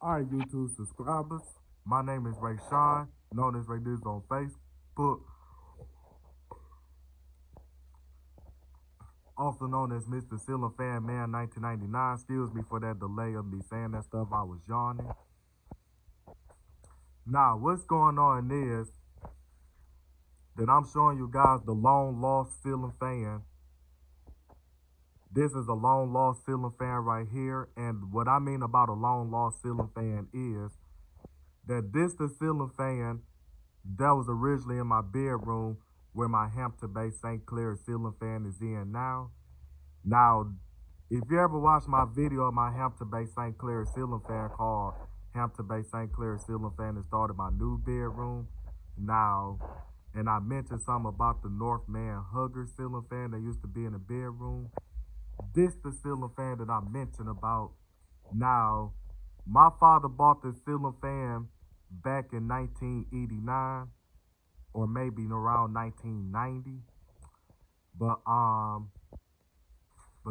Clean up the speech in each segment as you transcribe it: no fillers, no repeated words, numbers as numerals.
Alright, YouTube subscribers. My name is Ray Sean, known as Ray Diz on Facebook, also known as Mr. Ceiling Fan Man 1999. Excuse me for that delay of me saying that stuff. I was yawning. Now, what's going on is that I'm showing you guys the long lost ceiling fan. This is a long lost ceiling fan right here. And what I mean about a long lost ceiling fan is that this the ceiling fan that was originally in my bedroom where my Hampton-based St. Clair ceiling fan is in now. Now, if you ever watched my video of my Hampton-based St. Clair ceiling fan called Hampton-based St. Clair ceiling fan that started my new bedroom, now, and I mentioned something about the Northman hugger ceiling fan that used to be in the bedroom. This the ceiling fan that I mentioned about. Now, my father bought this ceiling fan back in 1989 or maybe around 1990. But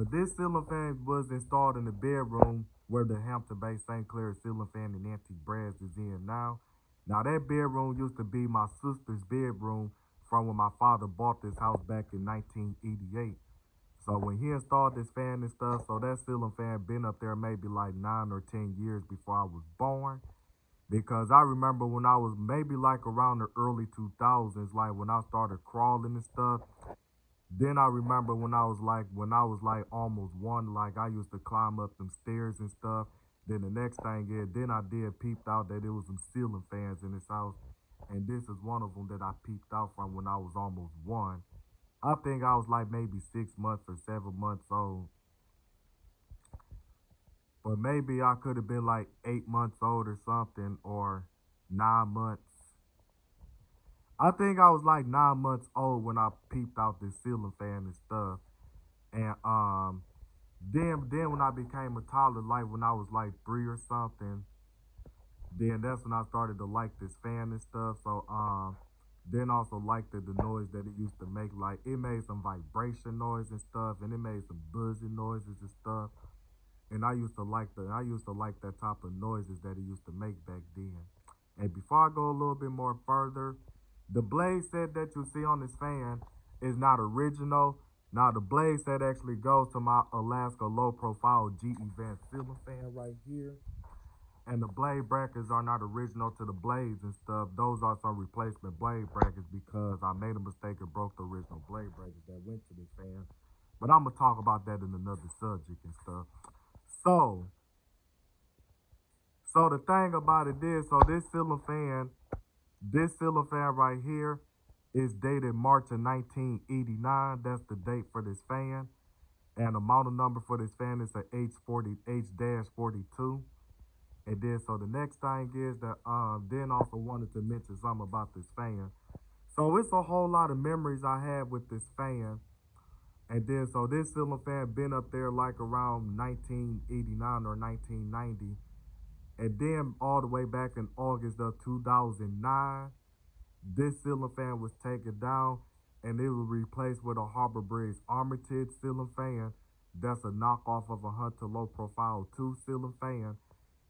this ceiling fan was installed in the bedroom where the Hampton-based St. Clair ceiling fan and antique brass is in now. Now that bedroom used to be my sister's bedroom from when my father bought this house back in 1988. So when he installed this fan and stuff, so that ceiling fan been up there maybe like 9 or 10 years before I was born. Because I remember when I was maybe like around the early 2000s, like when I started crawling and stuff. Then I remember when I was like almost one, like I used to climb up them stairs and stuff. Then the next thing is, then I did peeped out that there was some ceiling fans in this house. And this is one of them that I peeped out from when I was almost one. I think I was like maybe 6 months or 7 months old. But maybe I could have been like 8 months old or something, or 9 months. I think I was like 9 months old when I peeped out this ceiling fan and stuff. And then when I became a toddler, like when I was like 3 or something, then that's when I started to like this fan and stuff. So then also liked the noise that it used to make. Like it made some vibration noise and stuff, and it made some buzzing noises and stuff. And I used to like that type of noises that it used to make back then. And before I go a little bit more further, the blade set that you see on this fan is not original. Now the blade set actually goes to my Alaska low profile G Event ceiling fan right here. And the blade brackets are not original to the blades and stuff. Those are some replacement blade brackets because I made a mistake and broke the original blade brackets that went to this fan. But I'm gonna talk about that in another subject and stuff. So the thing about it is, so this ceiling fan right here is dated March of 1989. That's the date for this fan. And the model number for this fan is a H-42. And then, so the next thing is that, then also wanted to mention something about this fan. So it's a whole lot of memories I have with this fan. And then, so this ceiling fan been up there like around 1989 or 1990. And then all the way back in August of 2009, this ceiling fan was taken down and it was replaced with a Harbor Bridge Armitage ceiling fan. That's a knockoff of a Hunter Low Profile 2 ceiling fan.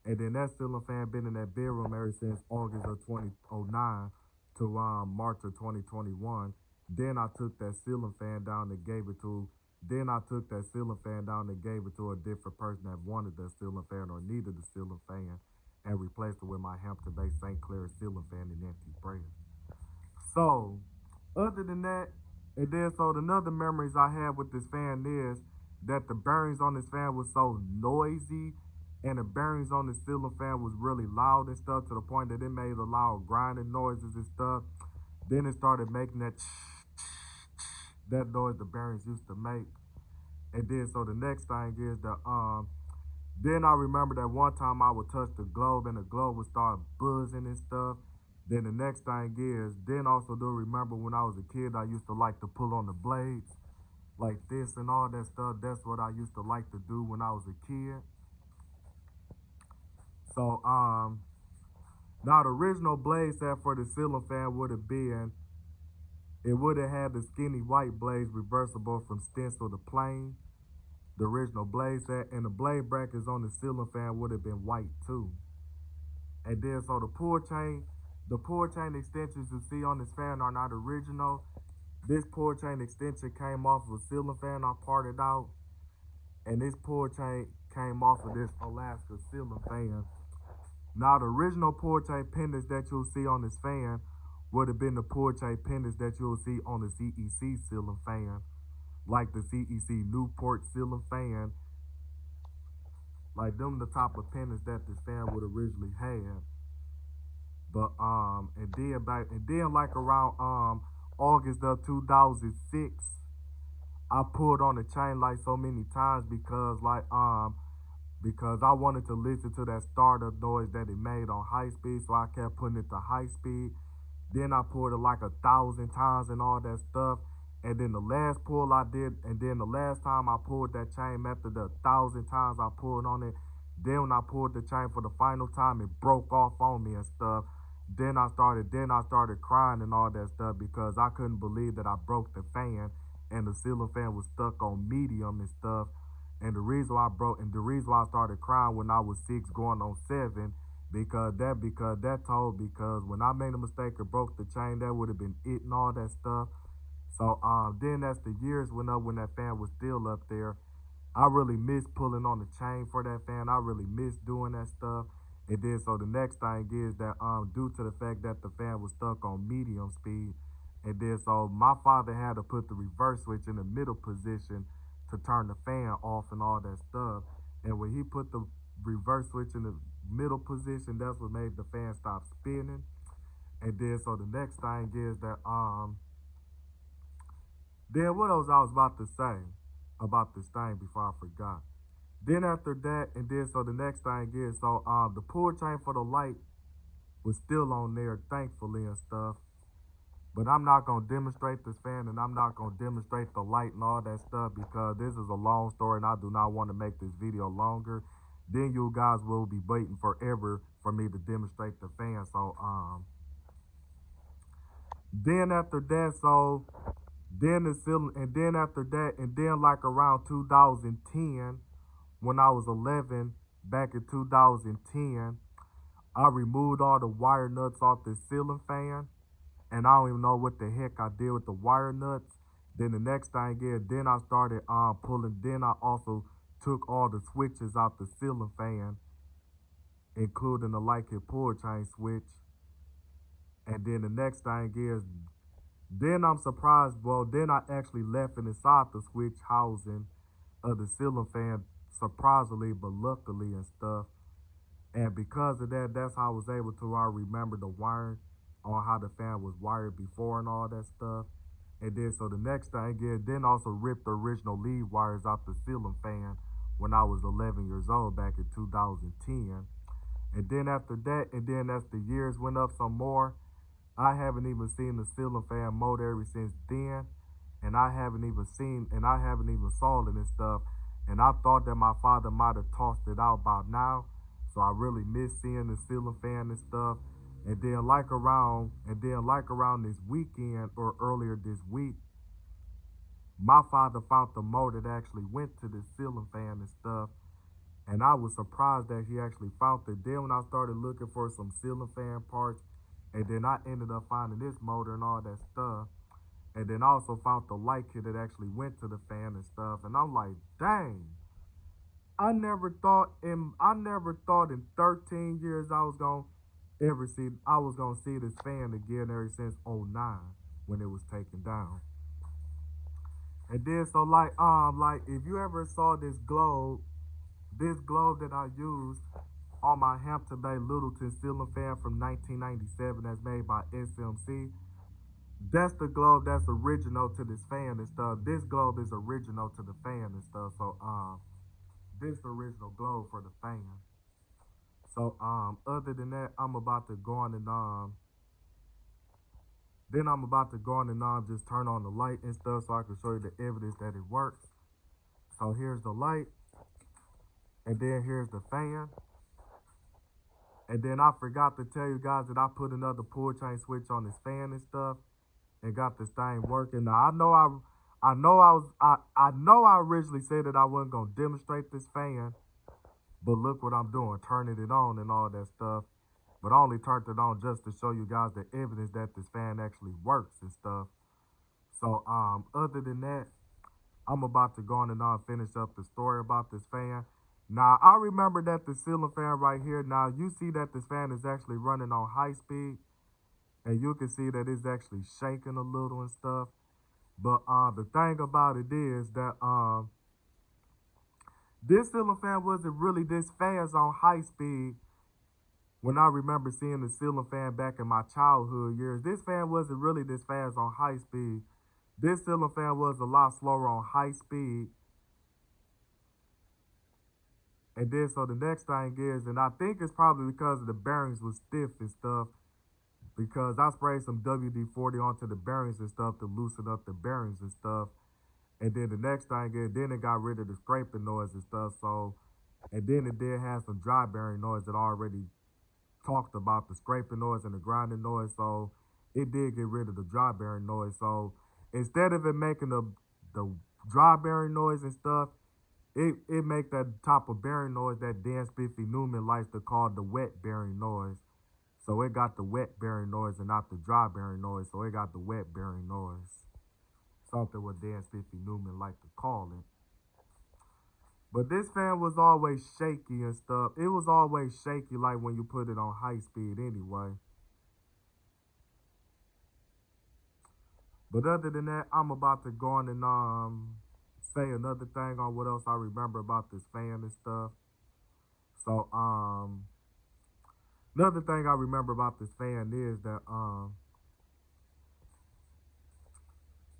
And then that ceiling fan been in that bedroom ever since August of 2009 to March of 2021. Then I took that ceiling fan down and gave it to a different person that wanted that ceiling fan or needed the ceiling fan and replaced it with my Hampton-based St. Clair ceiling fan in antique brass. So, other than that, and then so another memories I have with this fan is that the bearings on this fan was so noisy and the bearings on the ceiling fan was really loud and stuff to the point that it made a loud grinding noises and stuff. Then it started making that noise the bearings used to make. And then so the next thing is that then I remember that one time I would touch the globe and the globe would start buzzing and stuff. Then the next thing is, then also do remember when I was a kid, I used to like to pull on the blades like this and all that stuff. That's what I used to like to do when I was a kid. So now the original blade set for the ceiling fan would have been, it would have had the skinny white blades reversible from stencil to plane. The original blade set, and the blade brackets on the ceiling fan would have been white too. And then so the pull chain extensions you see on this fan are not original. This pull chain extension came off of a ceiling fan I parted out, and this pull chain came off of this Alaska ceiling fan. Now the original pull chain pendants that you'll see on this fan would have been the pull chain pendants that you'll see on the CEC ceiling fan, like the CEC Newport ceiling fan, like them the type of pendants that this fan would originally have. But and then like around August of 2006, I pulled on the chain like so many times because I wanted to listen to that startup noise that it made on high speed, so I kept putting it to high speed. Then I pulled it like 1,000 times and all that stuff. And then the last pull I did, and then the last time I pulled that chain after the 1,000 times I pulled on it, then when I pulled the chain for the final time, it broke off on me and stuff. Then I started crying and all that stuff because I couldn't believe that I broke the fan and the ceiling fan was stuck on medium and stuff. And the reason why I started crying when I was 6 going on 7, because when I made a mistake and broke the chain, that would have been it and all that stuff. So then as the years went up, when that fan was still up there, I really miss pulling on the chain for that fan. I really miss doing that stuff. And then so the next thing is that due to the fact that the fan was stuck on medium speed, and then so my father had to put the reverse switch in the middle position to turn the fan off and all that stuff. And when he put the reverse switch in the middle position, that's what made the fan stop spinning. And then so the next thing is that then what else I was about to say about this thing before I forgot. Then after that, and then so the next thing is the pull chain for the light was still on there, thankfully and stuff. But I'm not gonna demonstrate this fan, and I'm not gonna demonstrate the light and all that stuff because this is a long story, and I do not want to make this video longer. Then you guys will be waiting forever for me to demonstrate the fan. So then after that, so then the ceiling, and then after that, and then like around 2010, when I was 11, back in 2010, I removed all the wire nuts off the ceiling fan, and I don't even know what the heck I did with the wire nuts. Then the next thing is, then I started pulling. Then I also took all the switches out the ceiling fan, including the light kit pull chain switch. And then the next thing is, then I'm surprised. Well, then I actually left it inside the switch housing of the ceiling fan, surprisingly, but luckily and stuff. And because of that, that's how I was able to remember the wiring on how the fan was wired before and all that stuff. And then so the next thing is, then also ripped the original lead wires out the ceiling fan when I was 11 years old back in 2010. And then after that, and then as the years went up some more, I haven't even seen the ceiling fan motor ever since then. And I haven't even saw it and stuff. And I thought that my father might have tossed it out by now. So I really miss seeing the ceiling fan and stuff. And then like around this weekend or earlier this week, my father found the motor that actually went to the ceiling fan and stuff. And I was surprised that he actually found it. Then when I started looking for some ceiling fan parts, and then I ended up finding this motor and all that stuff. And then I also found the light kit that actually went to the fan and stuff. And I'm like, dang, I never thought in 13 years I was gonna see this fan again ever since '09 when it was taken down. And then so like if you ever saw this globe that I used on my Hampton Bay Littleton ceiling fan from 1997 that's made by SMC. That's the globe that's original to this fan and stuff. This globe is original to the fan and stuff. So this is the original globe for the fan. So other than that, I'm about to go on and just turn on the light and stuff so I can show you the evidence that it works. So here's the light, and then here's the fan. And then I forgot to tell you guys that I put another pull chain switch on this fan and stuff, and got this thing working. Now I know I originally said that I wasn't gonna demonstrate this fan, but look what I'm doing, turning it on and all that stuff. But I only turned it on just to show you guys the evidence that this fan actually works and stuff. So other than that, I'm about to go on and finish up the story about this fan. Now I remember that the ceiling fan right here. Now you see that this fan is actually running on high speed, and you can see that it's actually shaking a little and stuff. But the thing about it is that this ceiling fan wasn't really this fast on high speed. When I remember seeing the ceiling fan back in my childhood years, this fan wasn't really this fast on high speed. This ceiling fan was a lot slower on high speed. And then so the next thing is, and I think it's probably because the bearings was stiff and stuff, because I sprayed some WD-40 onto the bearings and stuff to loosen up the bearings and stuff. And then the next thing is, then it got rid of the scraping noise and stuff. So, and then it did have some dry bearing noise that I already talked about, the scraping noise and the grinding noise. So it did get rid of the dry bearing noise. So instead of it making the dry bearing noise and stuff, it make that top of bearing noise that Dan Spiffy Newman likes to call the wet bearing noise. So it got the wet bearing noise and not the dry bearing noise. So it got the wet bearing noise. Something what Dan Spiffy Newman liked to call it. But this fan was always shaky and stuff. It was always shaky like when you put it on high speed anyway. But other than that, I'm about to go on and say another thing on what else I remember about this fan and stuff. So another thing I remember about this fan is that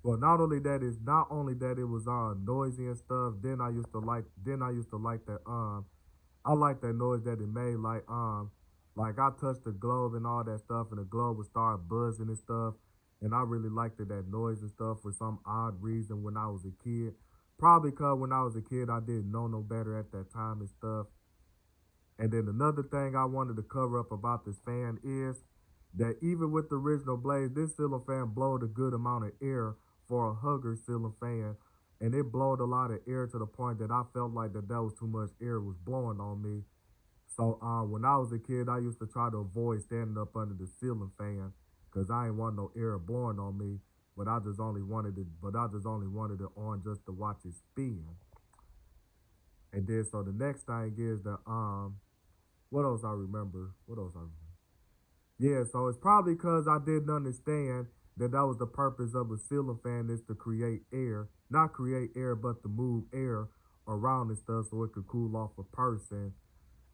well, not only that it was noisy and stuff. Then I used to like that I like that noise that it made, like I touched the globe and all that stuff, and the globe would start buzzing and stuff, and I really liked that noise and stuff for some odd reason when I was a kid. Probably cause when I was a kid I didn't know no better at that time and stuff. And then another thing I wanted to cover up about this fan is that even with the original blade, this ceiling fan blowed a good amount of air for a hugger ceiling fan. And it blowed a lot of air to the point that I felt like that was too much air was blowing on me. So when I was a kid, I used to try to avoid standing up under the ceiling fan because I ain't want no air blowing on me. But I just only wanted it on just to watch it spin. And then so the next thing is that what else I remember? What else I remember? Yeah, so it's probably because I didn't understand that was the purpose of a ceiling fan is to create air, not create air, but to move air around and stuff so it could cool off a person.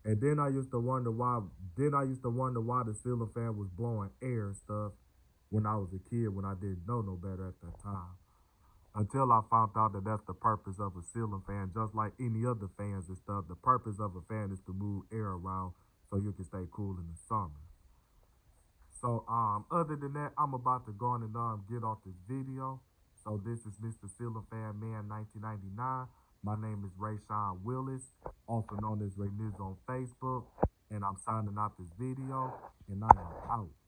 And then I used to wonder why. Then I used to wonder why the ceiling fan was blowing air and stuff when I was a kid when I didn't know no better at that time. Until I found out that that's the purpose of a ceiling fan, just like any other fans and stuff. The purpose of a fan is to move air around so you can stay cool in the summer. So other than that, I'm about to go on and get off this video. So this is Mr. Ceiling Fan Man 1999. My name is Rayshawn Willis, also known as Ray Niz on Facebook, and I'm signing out this video, and I am out.